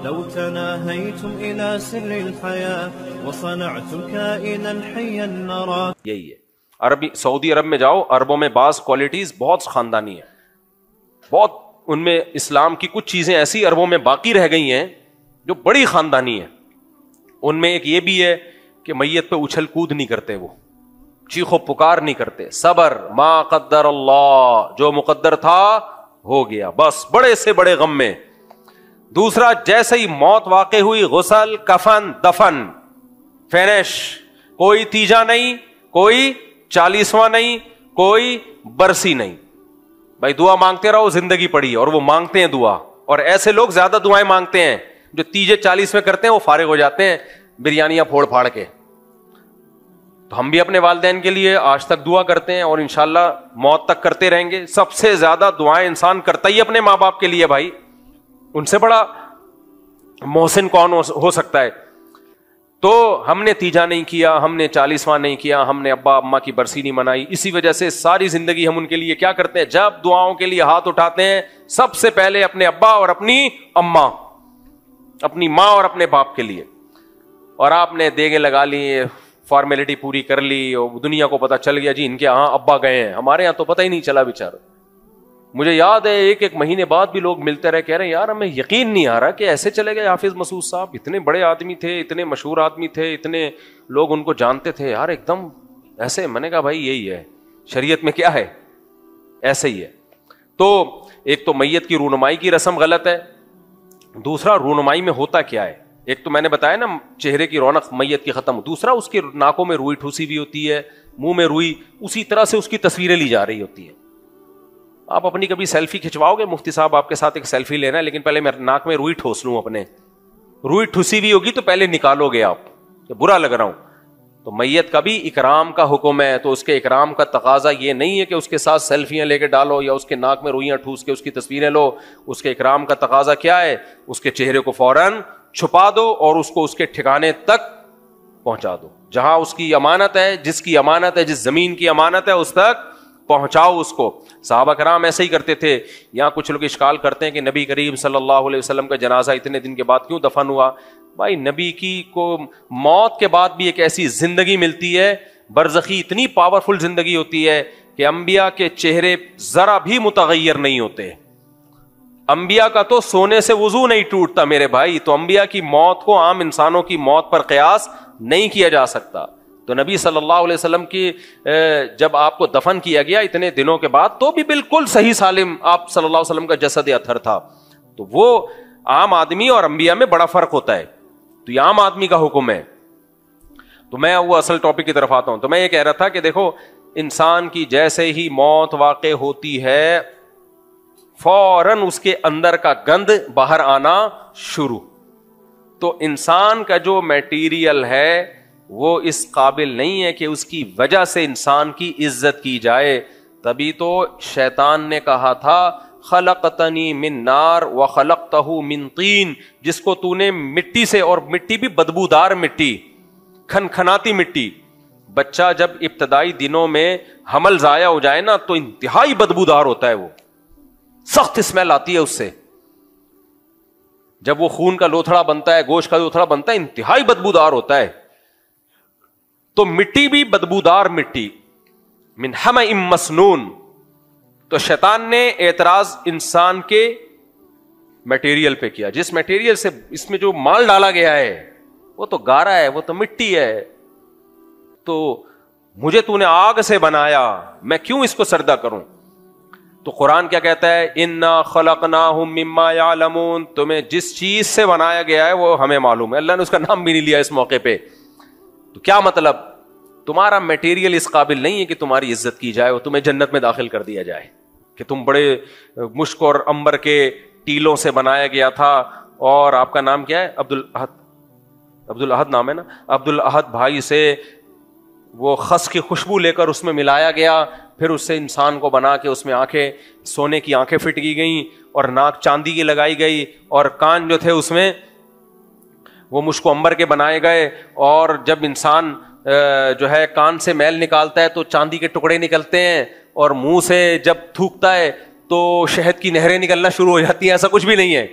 لو تناهيتم إلى سر الحياة وصنعتم كائنا حيا نرى. یہی ہے. عربی سعودی عرب میں جاؤ, عربوں میں بعض کوالٹیز بہت خاندانی ہیں, بہت ان میں اسلام کی کچھ چیزیں ایسی عربوں میں باقی رہ گئی ہیں جو بڑی خاندانی ہیں. ان میں ایک یہ بھی ہے کہ میت پہ اچھل کود نہیں کرتے, وہ چیخو پکار نہیں کرتے, صبر, ما قدر اللہ, جو مقدر تھا ہو گیا, بس بڑے سے بڑے غم میں. دوسرا, جیسے ہی موت واقع ہوئی غسل, کفن, دفن, فینش, کوئی تیجا نہیں, کوئی 40واں نہیں, کوئی برسی نہیں. بھائی دعا مانگتے رہو, زندگی پڑی ہے, اور وہ مانگتے ہیں دعا, اور ایسے لوگ زیادہ دعائیں مانگتے ہیں جو تیجے 40 میں کرتے ہیں, وہ فارغ ہو جاتے ہیں بریانیاں پھوڑ پھاڑ کے. تو ہم بھی اپنے والدین کے لیے آج تک دعا کرتے ہیں اور انشاءاللہ موت تک کرتے رہیں گے. سب سے زیادہ دعائیں انسان کرتا ہی اپنے ماں باپ کے لیے بھائی, ان سے بڑا محسن کون ہو سکتا ہے. تو ہم نے تیجا نہیں کیا, ہم نے 40واں نہیں کیا, ہم نے ابا اماں کی برسی نہیں منائی, اسی وجہ سے ساری زندگی ہم ان کے لیے کیا کرتے ہیں, جب دعاؤں کے لیے ہاتھ اٹھاتے ہیں سب سے پہلے اپنے ابا اور اپنی اماں, اپنی ماں اور اپنے باپ کے لیے. اور آپ نے دیگیں لگا لی, فارمیلٹی پوری کر لی, اور دنیا کو پتا چل گیا جی ان کے ہاں ابا گئے ہیں, ہمارے یہاں تو پتہ ہی نہیں چلا بیچارہ. مجھے یاد ہے ایک مہینے بعد بھی لوگ ملتے رہے, کہہ رہے ہیں یار ہمیں یقین نہیں آ رہا کہ ایسے چلے گئے حافظ مسعود صاحب, اتنے بڑے آدمی تھے, اتنے مشہور آدمی تھے, اتنے لوگ ان کو جانتے تھے, یار ایک دم ایسے. میں نے کہا بھائی یہی ہے شریعت میں, کیا ہے ایسے ہی ہے. تو ایک تو میت کی رونمائی کی رسم غلط ہے, دوسرا رونمائی میں ہوتا کیا ہے, ایک تو میں نے بتایا نا چہرے کی رونق میت کی ختم, دوسرا اس کی ناکوں میں روئی ٹھوسی بھی ہوتی ہے, منہ میں روئی, اسی طرح سے اس کی تصویریں لی جا رہی ہوتی ہیں. آپ اپنی کبھی سیلفی کھنچواؤ گے, مفتی صاحب آپ کے ساتھ ایک سیلفی لینا ہے, لیکن پہلے میں ناک میں روئی ٹھوس لوں, اپنے روئی ٹھوسی بھی ہوگی تو پہلے نکالو گے آپ, برا لگ رہا ہوں. تو میت کا بھی اکرام کا حکم ہے, تو اس کے اکرام کا تقاضا یہ نہیں ہے کہ اس کے ساتھ سیلفیاں لے کے ڈالو یا اس کے ناک میں روئیاں ٹھوس کے اس کی تصویریں لو. اس کے اکرام کا تقاضا کیا ہے, اس کے چہرے کو فوراً چھپا دو اور اس کو اس کے ٹھکانے تک پہنچا دو, جہاں اس کی امانت ہے, جس کی امانت ہے, جس زمین کی امانت ہے اس تک پہنچاؤ اس کو. صحابہ کرام ایسے ہی کرتے تھے. یہاں کچھ لوگ اشکال کرتے ہیں کہ نبی کریم صلی اللہ علیہ وسلم کا جنازہ اتنے دن کے بعد کیوں دفن ہوا. بھائی نبی کی کو موت کے بعد بھی ایک ایسی زندگی ملتی ہے, برزخی اتنی پاورفل زندگی ہوتی ہے کہ انبیاء کے چہرے ذرا بھی متغیر نہیں ہوتے. انبیاء کا تو سونے سے وضو نہیں ٹوٹتا میرے بھائی, تو انبیاء کی موت کو عام انسانوں کی موت پر قیاس نہیں کیا جا سکتا. تو نبی صلی اللہ علیہ وسلم کی جب آپ کو دفن کیا گیا اتنے دنوں کے بعد, تو بھی بالکل صحیح سالم آپ صلی اللہ علیہ وسلم کا جسد اطہر تھا. تو وہ عام آدمی اور انبیاء میں بڑا فرق ہوتا ہے, تو یہ عام آدمی کا حکم ہے. تو میں وہ اصل ٹاپک کی طرف آتا ہوں. تو میں یہ کہہ رہا تھا کہ دیکھو انسان کی جیسے ہی موت واقع ہوتی ہے فوراً اس کے اندر کا گند باہر آنا شروع. تو انسان کا جو میٹیریل ہے وہ اس قابل نہیں ہے کہ اس کی وجہ سے انسان کی عزت کی جائے. تبھی تو شیطان نے کہا تھا خلقتنی من نار وخلقتہ من طین, جس کو تو نے مٹی سے, اور مٹی بھی بدبودار مٹی, کھنکھناتی مٹی. بچہ جب ابتدائی دنوں میں حمل ضائع ہو جائے نا تو انتہائی بدبودار ہوتا ہے, وہ سخت اسمیل آتی ہے اس سے. جب وہ خون کا لوتھڑا بنتا ہے, گوشت کا لوتھڑا بنتا ہے, انتہائی بدبودار ہوتا ہے. تو مٹی بھی بدبودار مٹی, من حمأ مسنون. تو شیطان نے اعتراض انسان کے میٹیریل پہ کیا, جس میٹیریل سے اس میں جو مال ڈالا گیا ہے وہ تو گارا ہے, وہ تو مٹی ہے, تو مجھے تو نے آگ سے بنایا, میں کیوں اس کو سردہ کروں. تو قرآن کیا کہتا ہے, انا خلقناہم مما یعلمون, تمہیں جس چیز سے بنایا گیا ہے وہ ہمیں معلوم ہے. اللہ نے اس کا نام بھی نہیں لیا اس موقع پہ. تو کیا مطلب, تمہارا میٹیریل اس قابل نہیں ہے کہ تمہاری عزت کی جائے اور تمہیں جنت میں داخل کر دیا جائے کہ تم بڑے مشک اور عنبر کے ٹیلوں سے بنایا گیا تھا. اور آپ کا نام کیا ہے, عبد الاحد نام ہے نا, عبد الاحد بھائی سے وہ خس کی خوشبو لے کر اس میں ملایا گیا, پھر اس سے انسان کو بنا کے اس میں آنکھیں, سونے کی آنکھیں فٹ کی گئیں, اور ناک چاندی کی لگائی گئی, اور کان جو تھے اس میں وہ مشک و عنبر کے بنائے گئے. اور جب انسان جو ہے کان سے میل نکالتا ہے تو چاندی کے ٹکڑے نکلتے ہیں, اور منہ سے جب تھوکتا ہے تو شہد کی نہریں نکلنا شروع ہو جاتی ہیں. ایسا کچھ بھی نہیں ہے.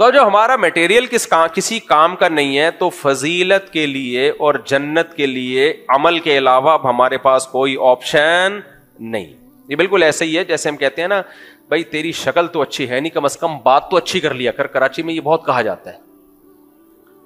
تو جو ہمارا میٹیریل کسی کام کا نہیں ہے تو فضیلت کے لیے اور جنت کے لیے عمل کے علاوہ اب ہمارے پاس کوئی آپشن نہیں. یہ بالکل ایسے ہی ہے جیسے ہم کہتے ہیں نا بھائی تیری شکل تو اچھی ہے نہیں, کم از کم بات تو اچھی کر لیا کر. کراچی میں یہ بہت کہا جاتا ہے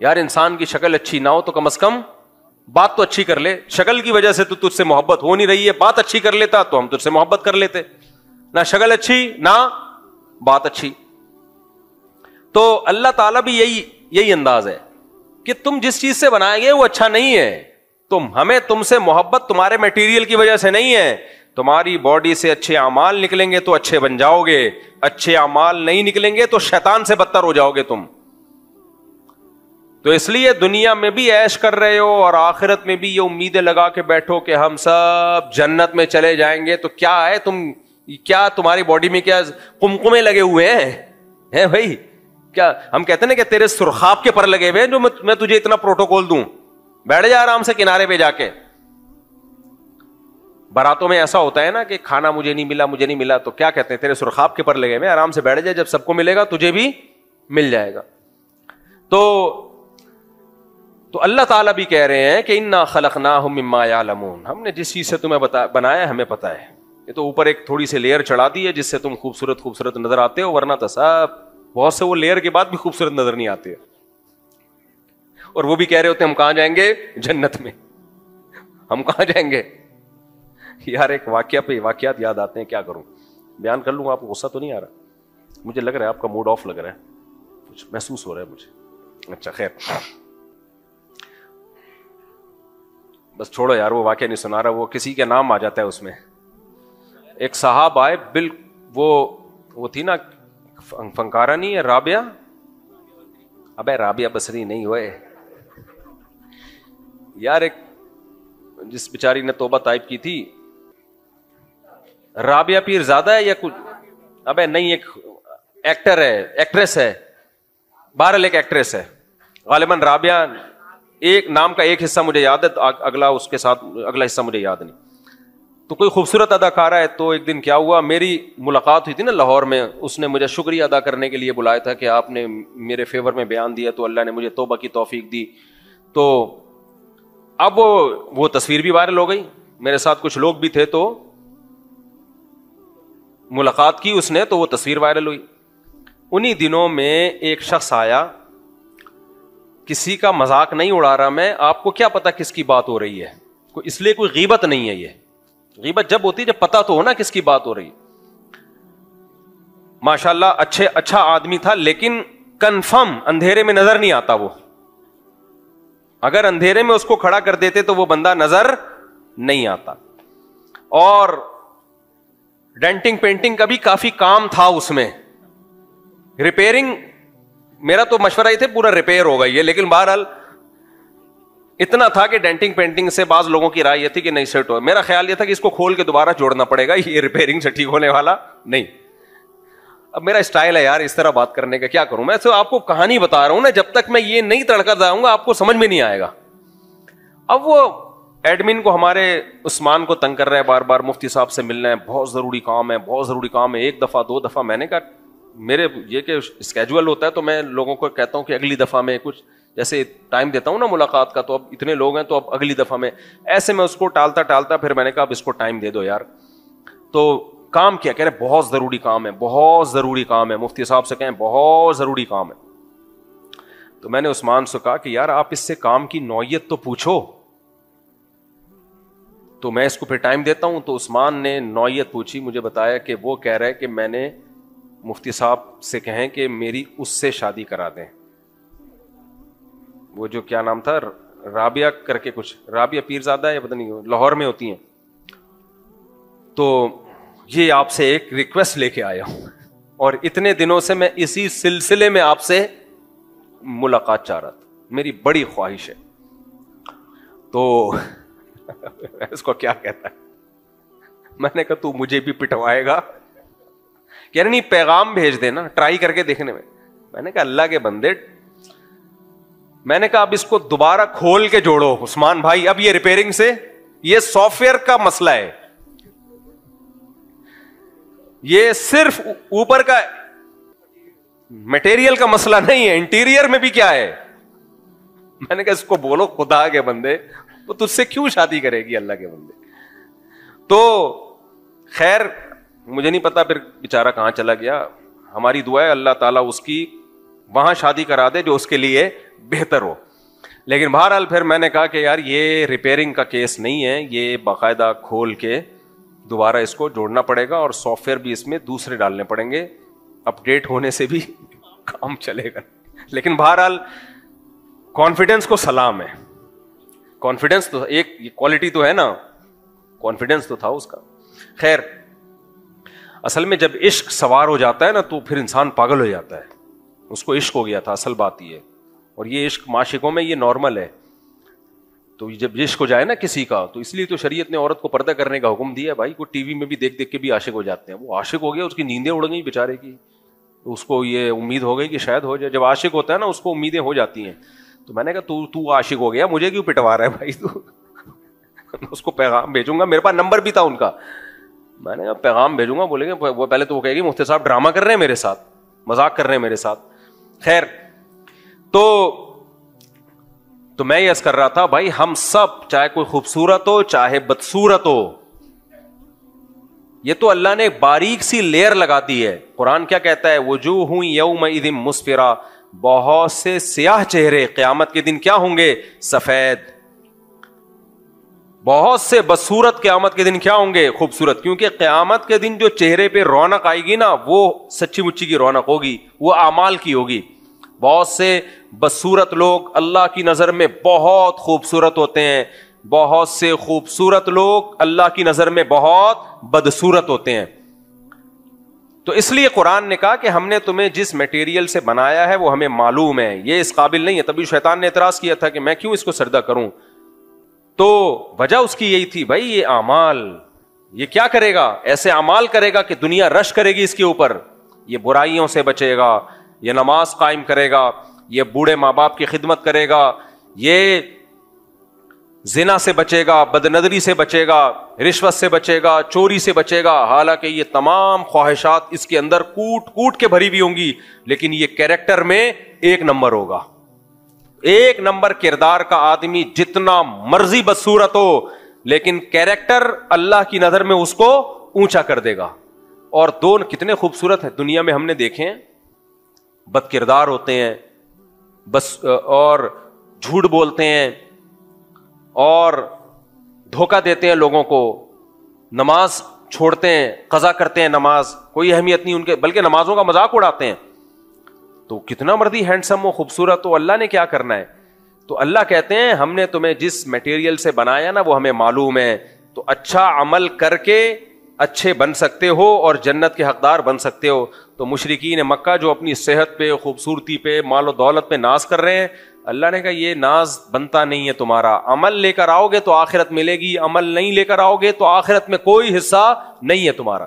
یار انسان کی شکل اچھی نہ ہو تو کم از کم بات تو اچھی کر لے. شکل کی وجہ سے تو تجھ سے محبت ہو نہیں رہی ہے, بات اچھی کر لیتا تو ہم تجھ سے محبت کر لیتے. نہ شکل اچھی نہ بات اچھی. تو اللہ تعالیٰ بھی یہی انداز ہے کہ تم جس چیز سے بنائے گئے وہ اچھا نہیں ہے. ہمیں تم سے محبت تمہارے میٹیریل کی وجہ سے نہیں ہے. تمہاری باڈی سے اچھے اعمال نکلیں گے تو اچھے بن جاؤ گے, اچھے اعمال نہیں نکلیں گے تو شیطان سے بدتر ہو جاؤ گے تم. تو اس لیے دنیا میں بھی عیش کر رہے ہو اور آخرت میں بھی یہ امیدیں لگا کے بیٹھو کہ ہم سب جنت میں چلے جائیں گے. تو کیا ہے کیا تمہاری باڈی میں کیا قمقمے لگے ہوئے ہیں بھائی؟ کیا ہم کہتے ہیں نا کہ تیرے سرخاب کے پر لگے ہوئے جو میں تجھے اتنا پروٹوکول دوں, بیٹھ جا آرام سے کنارے پہ جا کے. باراتوں میں ایسا ہوتا ہے نا کہ کھانا مجھے نہیں ملا تو کیا کہتے ہیں تیرے سرخاب کے پر لگے ہوئے, آرام سے بیٹھ جائے, جب سب کو ملے گا تجھے بھی مل جائے گا. تو اللہ تعالیٰ بھی کہہ رہے ہیں کہ انا خلقناہم مما یعلمون, ہم نے جس چیز سے تمہیں بنایا ہمیں پتا ہے. یہ تو اوپر ایک تھوڑی سی لیئر چڑھا دی ہے جس سے تم خوبصورت نظر آتے ہو, ورنہ تو سب بہت سے وہ لیئر کے بعد بھی خوبصورت نظر نہیں آتے. اور وہ بھی کہہ رہے ہوتے ہیں ہم کہاں جائیں گے, جنت میں. ہم کہاں جائیں گے یار؟ ایک واقعات یاد آتے ہیں, کیا کروں, بیان کر لوں, آپ کو غصہ تو نہیں آ رہا؟ مجھے لگ رہا ہے آپ کا موڈ آف لگ رہا ہے, کچھ محسوس ہو رہا ہے مجھے. اچھا خیر, بس چھوڑو یار, وہ واقعہ نہیں سنا رہا, وہ کسی کا نام آ جاتا ہے اس میں. ایک صاحب آئے, وہ تھی نا فنکارہ نہیں ہے رابعہ, ابے رابعہ بصری نہیں ہوئے یار, ایک جس بیچاری نے توبہ طائب کی تھی, رابعہ پیر زیادہ ہے یا کچھ, ابے نہیں, ایک ایکٹر ہے, ایکٹریس ہے, بہرحال ایک ایکٹریس ہے غالباً رابعہ. ایک نام کا ایک حصہ مجھے یاد ہے, اگلا حصہ مجھے یاد نہیں. تو کوئی خوبصورت اداکارہ ہے. تو ایک دن کیا ہوا, میری ملاقات ہوئی تھی نا لاہور میں, اس نے مجھے شکریہ ادا کرنے کے لیے بلایا تھا کہ آپ نے میرے فیور میں بیان دیا تو اللہ نے مجھے توبہ کی توفیق دی. تو اب وہ تصویر بھی وائرل ہو گئی, میرے ساتھ کچھ لوگ بھی تھے, تو ملاقات کی اس نے تو وہ تصویر وائرل ہوئی. انہی دنوں میں ایک شخص آیا, کسی کا مذاق نہیں اڑا رہا میں, آپ کو کیا پتا کس کی بات ہو رہی ہے, اس لیے کوئی غیبت نہیں ہے. یہ غیبت جب ہوتی ہے جب پتا تو ہو نا کس کی بات ہو رہی. ماشاءاللہ اچھا آدمی تھا, لیکن کنفرم اندھیرے میں نظر نہیں آتا. وہ اگر اندھیرے میں اس کو کھڑا کر دیتے تو وہ بندہ نظر نہیں آتا. اور ڈینٹنگ پینٹنگ کا بھی کافی کام تھا اس میں, ریپیئرنگ. میرا تو مشورہ ہی تھے پورا ریپیئر ہوگا یہ, لیکن بہرحال اتنا تھا کہ ڈینٹنگ پینٹنگ سے بعض لوگوں کی رائے یہ تھی کہ نہیں سیٹ ہو. میرا خیال یہ تھا کہ اس کو کھول کے دوبارہ جوڑنا پڑے گا, یہ ریپیئرنگ سے ٹھیک ہونے والا نہیں. اب میرا اسٹائل ہے یار اس طرح بات کرنے کا, کیا کروں میں. تو آپ کو کہانی بتا رہا ہوں نا, جب تک میں یہ نہیں تڑکا جاؤں گا آپ کو سمجھ میں نہیں آئے گا. اب وہ ایڈمن کو ہمارے عثمان کو تنگ کر رہا ہے, بار بار مفتی صاحب سے ملنا ہے, بہت ضروری کام ہے. ایک دفعہ دو دفعہ میں نے کہا, میرے یہ کہ اسکیجول ہوتا ہے تو میں لوگوں کو کہتا ہوں کہ اگلی دفعہ میں کچھ جیسے ٹائم دیتا ہوں نا ملاقات کا, تو اب اتنے لوگ ہیں تو اب اگلی دفعہ میں, ایسے میں اس کو ٹالتا پھر میں نے کہا اب اس کو ٹائم دے دو یار. تو کام کیا, کہہ رہے بہت ضروری کام ہے, مفتی صاحب سے کہیں بہت ضروری کام ہے. تو میں نے عثمان سے کہا کہ یار آپ اس سے کام کی نوعیت تو پوچھو, تو میں اس کو پھر ٹائم دیتا ہوں. تو عثمان نے نوعیت پوچھی, مجھے بتایا کہ وہ کہہ رہے کہ میں نے مفتی صاحب سے کہیں کہ میری اس سے شادی کرا دیں. وہ جو کیا نام تھا, رابعہ کر کے کچھ, رابعہ پیرزادہ ہے یا پتہ نہیں, لاہور میں ہوتی ہیں. تو یہ آپ سے ایک ریکویسٹ لے کے آیا ہوں, اور اتنے دنوں سے میں اسی سلسلے میں آپ سے ملاقات چاہ رہا تھا, میری بڑی خواہش ہے. تو اس کو کیا کہتا ہے, میں نے کہا تو مجھے بھی پٹوائے گا, کہہ رہے نہیں پیغام بھیج دینا ٹرائی کر کے دیکھنے میں. میں نے کہا اللہ کے بندے, میں نے کہا اب اس کو دوبارہ کھول کے جوڑو عثمان بھائی, اب یہ ریپیئرنگ سے, یہ سافٹ ویئر کا مسئلہ ہے, یہ صرف اوپر کا مٹیریل کا مسئلہ نہیں ہے, انٹیریئر میں بھی کیا ہے. میں نے کہا اس کو بولو خدا کے بندے, وہ تجھ سے کیوں شادی کرے گی اللہ کے بندے. تو خیر مجھے نہیں پتا پھر بیچارہ کہاں چلا گیا. ہماری دعا ہے اللہ تعالیٰ اس کی وہاں شادی کرا دے جو اس کے لیے بہتر ہو. لیکن بہرحال پھر میں نے کہا کہ یار یہ ریپیئرنگ کا کیس نہیں ہے, یہ باقاعدہ کھول کے دوبارہ اس کو جوڑنا پڑے گا اور سافٹ ویئر بھی اس میں دوسرے ڈالنے پڑیں گے, اپڈیٹ ہونے سے بھی کام چلے گا. لیکن بہرحال کانفیڈنس کو سلام ہے. کانفیڈنس تو ایک کوالٹی تو ہے نا, کانفیڈنس تو تھا اس کا. خیر اصل میں جب عشق سوار ہو جاتا ہے نا تو پھر انسان پاگل ہو جاتا ہے. اس کو عشق ہو گیا تھا, اصل بات یہ ہے. اور یہ عشق معاشقوں میں یہ نارمل ہے. تو جب عشق ہو جائے نا کسی کا, تو اس لیے تو شریعت نے عورت کو پردہ کرنے کا حکم دیا ہے. بھائی کوئی ٹی وی میں بھی دیکھ دیکھ کے بھی عاشق ہو جاتے ہیں. وہ عاشق ہو گیا, اس کی نیندیں اڑ گئی بیچارے کی, تو اس کو یہ امید ہو گئی کہ شاید ہو جائے. جب عاشق ہوتا ہے نا اس کو امیدیں ہو جاتی ہیں. تو میں نے کہا تو عاشق ہو گیا, مجھے کیوں پٹوا رہا ہے بھائی تو. اس کو پیغام بھیجوں گا, میرے پاس نمبر بھی تھا ان کا. میں نے کہا پیغام بھیجوں گا, بولیں گے وہ پہلے تو وہ کہے گی مفتی صاحب ڈرامہ کر رہے ہیں میرے ساتھ, مذاق کر رہے ہیں میرے ساتھ. خیر تو میں یہ عرض کر رہا تھا بھائی ہم سب چاہے کوئی خوبصورت ہو چاہے بدصورت ہو, یہ تو اللہ نے باریک سی لیئر لگا دی ہے. قرآن کیا کہتا ہے, وجوہ یومئذ مسفرہ, بہت سے سیاہ چہرے قیامت کے دن کیا ہوں گے, سفید. بہت سے بدصورت قیامت کے دن کیا ہوں گے, خوبصورت. کیونکہ قیامت کے دن جو چہرے پہ رونق آئے گی نا وہ سچی مچی کی رونق ہوگی, وہ اعمال کی ہوگی. بہت سے بدصورت لوگ اللہ کی نظر میں بہت خوبصورت ہوتے ہیں, بہت سے خوبصورت لوگ اللہ کی نظر میں بہت بدصورت ہوتے ہیں. تو اس لیے قرآن نے کہا کہ ہم نے تمہیں جس میٹیریل سے بنایا ہے وہ ہمیں معلوم ہے, یہ اس قابل نہیں ہے. تبھی شیطان نے اعتراض کیا تھا کہ میں کیوں اس کو سجدہ کروں. تو وجہ اس کی یہی تھی, بھائی یہ اعمال یہ کیا کرے گا, ایسے اعمال کرے گا کہ دنیا رش کرے گی اس کے اوپر. یہ برائیوں سے بچے گا, یہ نماز قائم کرے گا, یہ بوڑھے ماں باپ کی خدمت کرے گا, یہ زنا سے بچے گا, بدنظری سے بچے گا, رشوت سے بچے گا, چوری سے بچے گا. حالانکہ یہ تمام خواہشات اس کے اندر کوٹ کوٹ کے بھری ہوئی ہوں گی, لیکن یہ کیریکٹر میں ایک نمبر ہوگا. ایک نمبر کردار کا آدمی جتنا مرضی بدصورت ہو, لیکن کیریکٹر اللہ کی نظر میں اس کو اونچا کر دے گا. اور دونوں کتنے خوبصورت ہیں دنیا میں ہم نے دیکھے ہیں, بد کردار ہوتے ہیں بس, اور جھوٹ بولتے ہیں اور دھوکہ دیتے ہیں لوگوں کو, نماز چھوڑتے ہیں, قضا کرتے ہیں نماز, کوئی اہمیت نہیں ان کے, بلکہ نمازوں کا مذاق اڑاتے ہیں. تو کتنا مرضی ہینڈسم ہو, خوبصورت ہو, اللہ نے کیا کرنا ہے. تو اللہ کہتے ہیں ہم نے تمہیں جس میٹیریل سے بنایا نا وہ ہمیں معلوم ہے, تو اچھا عمل کر کے اچھے بن سکتے ہو اور جنت کے حقدار بن سکتے ہو. تو مشرکین مکہ جو اپنی صحت پہ, خوبصورتی پہ, مال و دولت پہ ناز کر رہے ہیں, اللہ نے کہا یہ ناز بنتا نہیں ہے تمہارا. عمل لے کر آؤ گے تو آخرت ملے گی, عمل نہیں لے کر آؤ گے تو آخرت میں کوئی حصہ نہیں ہے تمہارا.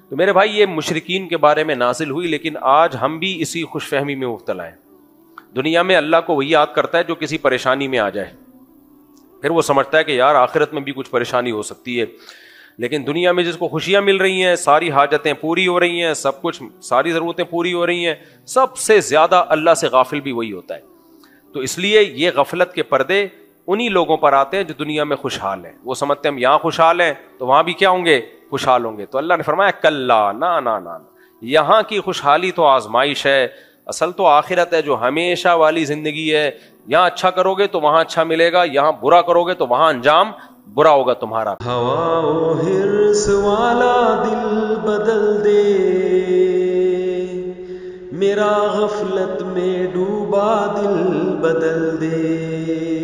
تو میرے بھائی یہ مشرکین کے بارے میں نازل ہوئی, لیکن آج ہم بھی اسی خوش فہمی میں مبتلا ہیں. دنیا میں اللہ کو وہی یاد کرتا ہے جو کسی پریشانی میں آ جائے, پھر وہ سمجھتا ہے کہ یار آخرت میں بھی کچھ پریشانی ہو سکتی ہے. لیکن دنیا میں جس کو خوشیاں مل رہی ہیں, ساری حاجتیں پوری ہو رہی ہیں, سب کچھ, ساری ضرورتیں پوری ہو رہی ہیں, سب سے زیادہ اللہ سے غافل بھی وہی ہوتا ہے. تو اس لیے یہ غفلت کے پردے انہی لوگوں پر آتے ہیں جو دنیا میں خوشحال ہیں. وہ سمجھتے ہیں ہم یہاں خوشحال ہیں تو وہاں بھی کیا ہوں گے, خوشحال ہوں گے. تو اللہ نے فرمایا کلا, نا نا نا, یہاں کی خوشحالی تو آزمائش ہے, اصل تو آخرت ہے جو ہمیشہ والی زندگی ہے. یہاں اچھا کرو گے تو وہاں اچھا ملے گا, یہاں برا کرو گے تو وہاں انجام برا ہوگا تمہارا. ہوا و حرص والا دل بدل دے, میرا غفلت میں ڈوبا دل بدل دے.